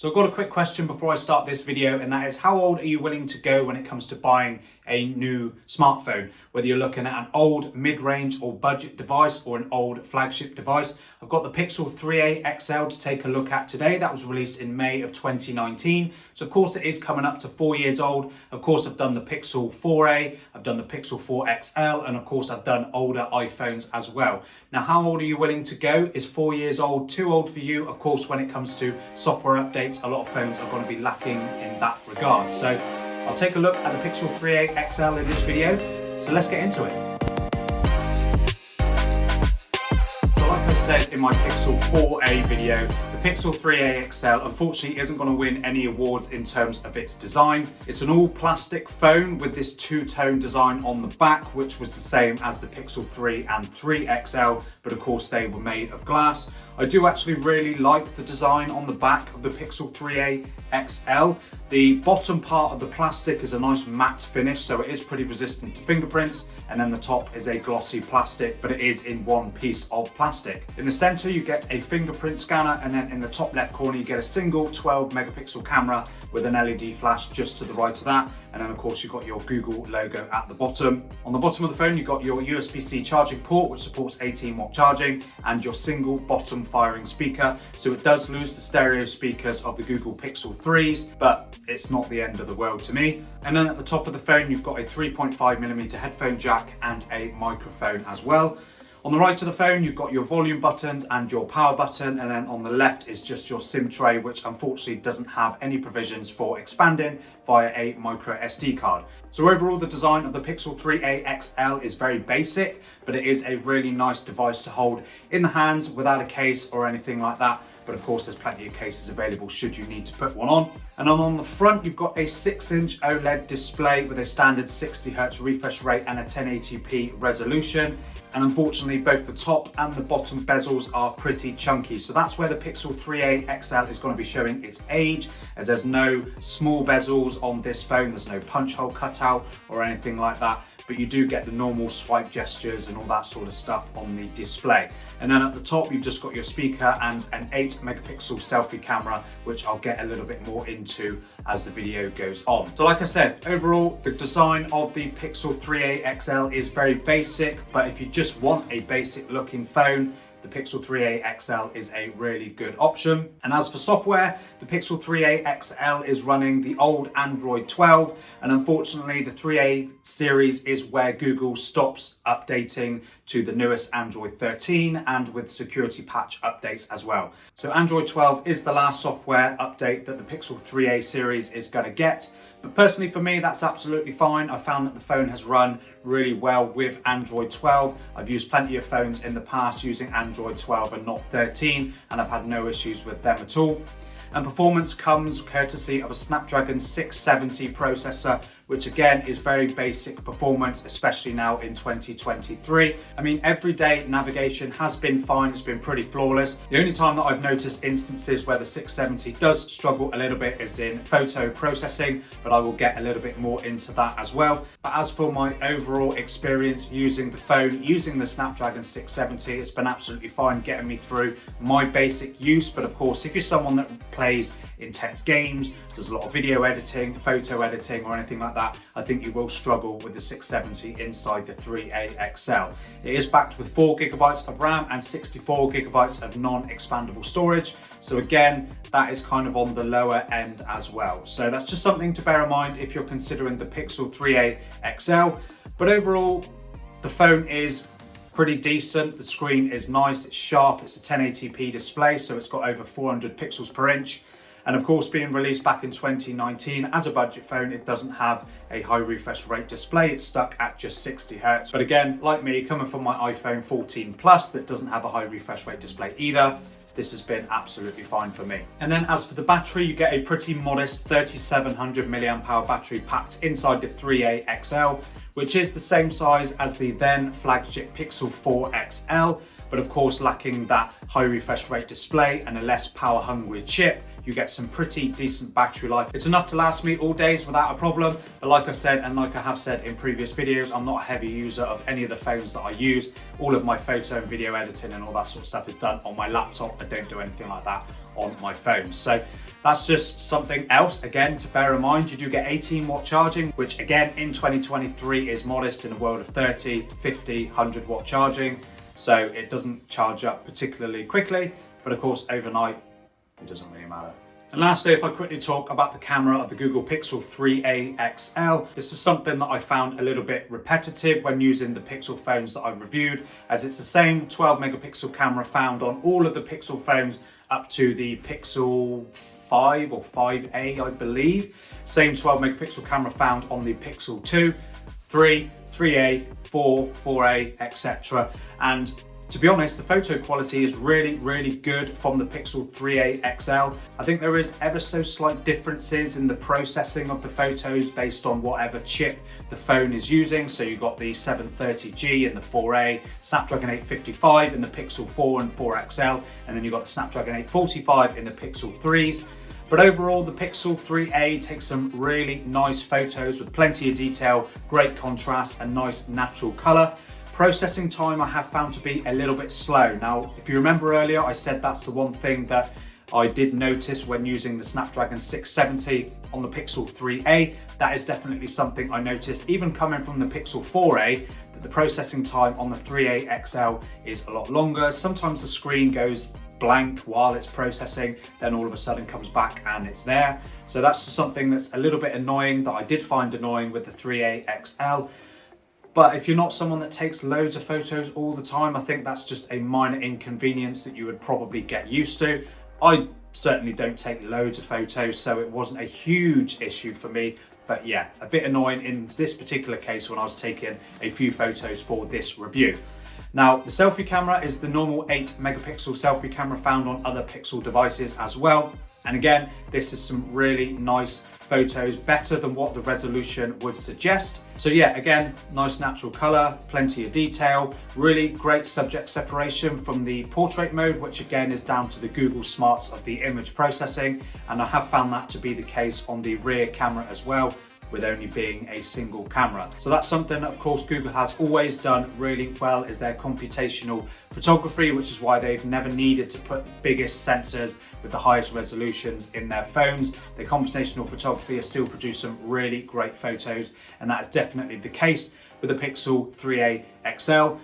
So I've got a quick question before I start this video, and that is, how old are you willing to go when it comes to buying a new smartphone? Whether you're looking at an old mid-range or budget device or an old flagship device. I've got the Pixel 3a XL to take a look at today. That was released in May of 2019. So of course it is coming up to 4 years old. Of course I've done the Pixel 4a, I've done the Pixel 4 XL, and of course I've done older iPhones as well. Now, how old are you willing to go? Is 4 years old too old for you? Of course, when it comes to software updates, a lot of phones are going to be lacking in that regard. So I'll take a look at the Pixel 3a XL in this video. So let's get into it. Like I said in my Pixel 4a video, the Pixel 3a XL unfortunately isn't going to win any awards in terms of its design. It's an all plastic phone with this two-tone design on the back, which was the same as the Pixel 3 and 3 XL, but of course they were made of glass. I do actually really like the design on the back of the Pixel 3a XL. The bottom part of the plastic is a nice matte finish, so it is pretty resistant to fingerprints, and then the top is a glossy plastic, but it is in one piece of plastic. In the center you get a fingerprint scanner, and then in the top left corner you get a single 12 megapixel camera with an LED flash just to the right of that, and then of course you've got your Google logo at the bottom. On the bottom of the phone you've got your USB-C charging port, which supports 18-watt charging, and your single bottom firing speaker. So it does lose the stereo speakers of the Google Pixel 3s, but it's not the end of the world to me. And then at the top of the phone you've got a 3.5mm headphone jack and a microphone as well. On the right of the phone you've got your volume buttons and your power button, and then on the left is just your SIM tray, which unfortunately doesn't have any provisions for expanding via a micro SD card. So overall the design of the Pixel 3a XL is very basic, but it is a really nice device to hold in the hands without a case or anything like that. But of course there's plenty of cases available should you need to put one on. And then on the front you've got a 6-inch OLED display with a standard 60Hz refresh rate and a 1080p resolution. And unfortunately both the top and the bottom bezels are pretty chunky. So that's where the Pixel 3a XL is going to be showing its age, as there's no small bezels on this phone, there's no punch hole cutout or anything like that. But you do get the normal swipe gestures and all that sort of stuff on the display. And then at the top you've just got your speaker and an 8 megapixel selfie camera, which I'll get a little bit more into as the video goes on. So like I said, overall the design of the Pixel 3a XL is very basic, but if you just want a basic looking phone, the Pixel 3a XL is a really good option. And as for software, the Pixel 3a XL is running the old Android 12, and unfortunately the 3a series is where Google stops updating to the newest Android 13 and with security patch updates as well. So Android 12 is the last software update that the Pixel 3a series is going to get. But personally for me, that's absolutely fine. I found that the phone has run really well with Android 12. I've used plenty of phones in the past using Android 12 and not 13, and I've had no issues with them at all. And performance comes courtesy of a Snapdragon 670 processor, which again is very basic performance, especially now in 2023. I mean, everyday navigation has been fine, it's been pretty flawless. The only time that I've noticed instances where the 670 does struggle a little bit is in photo processing, but I will get a little bit more into that as well. But as for my overall experience using the phone, using the Snapdragon 670, it's been absolutely fine getting me through my basic use. But of course, if you're someone that plays intense games, does a lot of video editing, photo editing or anything like that, I think you will struggle with the 670 inside the 3a XL. It is backed with 4GB of RAM and 64GB of non-expandable storage. So again, that is kind of on the lower end as well. So that's just something to bear in mind if you're considering the Pixel 3a XL. But overall, the phone is pretty decent. The screen is nice, it's sharp, it's a 1080p display, so it's got over 400 pixels per inch. And of course, being released back in 2019 as a budget phone, it doesn't have a high refresh rate display. It's stuck at just 60 Hz. But again, like me, coming from my iPhone 14 Plus that doesn't have a high refresh rate display either, this has been absolutely fine for me. And then as for the battery, you get a pretty modest 3700 mAh battery packed inside the 3a XL, which is the same size as the then flagship Pixel 4 XL, but of course lacking that high refresh rate display and a less power hungry chip. You get some pretty decent battery life. It's enough to last me all days without a problem, but like I said, and like I have said in previous videos, I'm not a heavy user of any of the phones that I use. All of my photo and video editing and all that sort of stuff is done on my laptop. I don't do anything like that on my phone. So that's just something else, again, to bear in mind. You do get 18-watt charging, which again, in 2023 is modest in a world of 30, 50, 100-watt charging. So it doesn't charge up particularly quickly, but of course, overnight, it doesn't really matter. And lastly, if I quickly talk about the camera of the Google Pixel 3a XL, this is something that I found a little bit repetitive when using the Pixel phones that I've reviewed, as it's the same 12 megapixel camera found on all of the Pixel phones up to the Pixel 5 or 5a, I believe. Same 12 megapixel camera found on the Pixel 2, 3, 3a, 4, 4a, etc. And to be honest, the photo quality is really, really good from the Pixel 3a XL. I think there is ever so slight differences in the processing of the photos based on whatever chip the phone is using. So you've got the 730G in the 4a, Snapdragon 855 in the Pixel 4 and 4 XL, and then you've got the Snapdragon 845 in the Pixel 3s. But overall, the Pixel 3a takes some really nice photos with plenty of detail, great contrast, and nice natural color. Processing time I have found to be a little bit slow. Now, if you remember earlier, I said that's the one thing that I did notice when using the Snapdragon 670 on the Pixel 3a. That is definitely something I noticed, even coming from the Pixel 4a, that the processing time on the 3a XL is a lot longer. Sometimes the screen goes blank while it's processing, then all of a sudden comes back and it's there. So that's something that's a little bit annoying, that I did find annoying with the 3a XL. But if you're not someone that takes loads of photos all the time, I think that's just a minor inconvenience that you would probably get used to. I certainly don't take loads of photos, so it wasn't a huge issue for me. But yeah, a bit annoying in this particular case when I was taking a few photos for this review. Now, the selfie camera is the normal 8 megapixel selfie camera found on other Pixel devices as well. And again, this is some really nice photos, better than what the resolution would suggest. So yeah, again, nice natural color, plenty of detail, really great subject separation from the portrait mode, which again is down to the Google smarts of the image processing. And I have found that to be the case on the rear camera as well, with only being a single camera. So that's something that of course Google has always done really well, is their computational photography, which is why they've never needed to put the biggest sensors with the highest resolutions in their phones. Their computational photography has still produced some really great photos, and that is definitely the case with the Pixel 3a XL.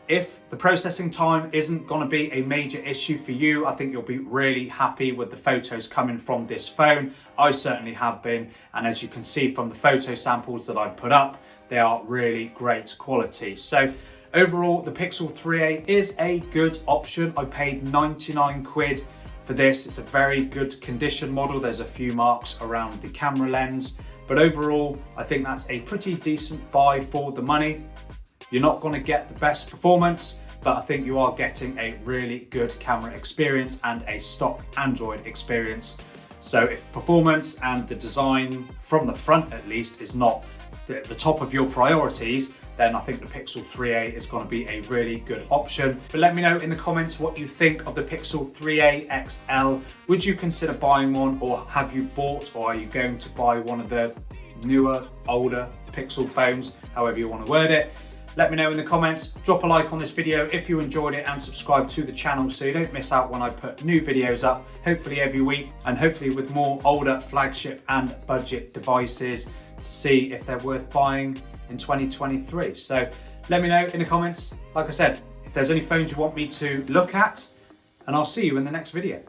If the processing time isn't going to be a major issue for you, I think you'll be really happy with the photos coming from this phone. I certainly have been, and as you can see from the photo samples that I've put up, they are really great quality. So overall, the Pixel 3a is a good option. I paid 99 quid for this. It's a very good condition model. There's a few marks around the camera lens, but overall, I think that's a pretty decent buy for the money. You're not going to get the best performance, but I think you are getting a really good camera experience and a stock Android experience. So if performance and the design from the front at least is not the top of your priorities, then I think the Pixel 3a is going to be a really good option. But let me know in the comments what you think of the Pixel 3a XL. Would you consider buying one, or have you bought, or are you going to buy one of the newer, older Pixel phones, however you want to word it? Let me know in the comments. Drop a like on this video if you enjoyed it, and subscribe to the channel so you don't miss out when I put new videos up, hopefully every week, and hopefully with more older flagship and budget devices to see if they're worth buying in 2023. So let me know in the comments, like I said, if there's any phones you want me to look at, and I'll see you in the next video.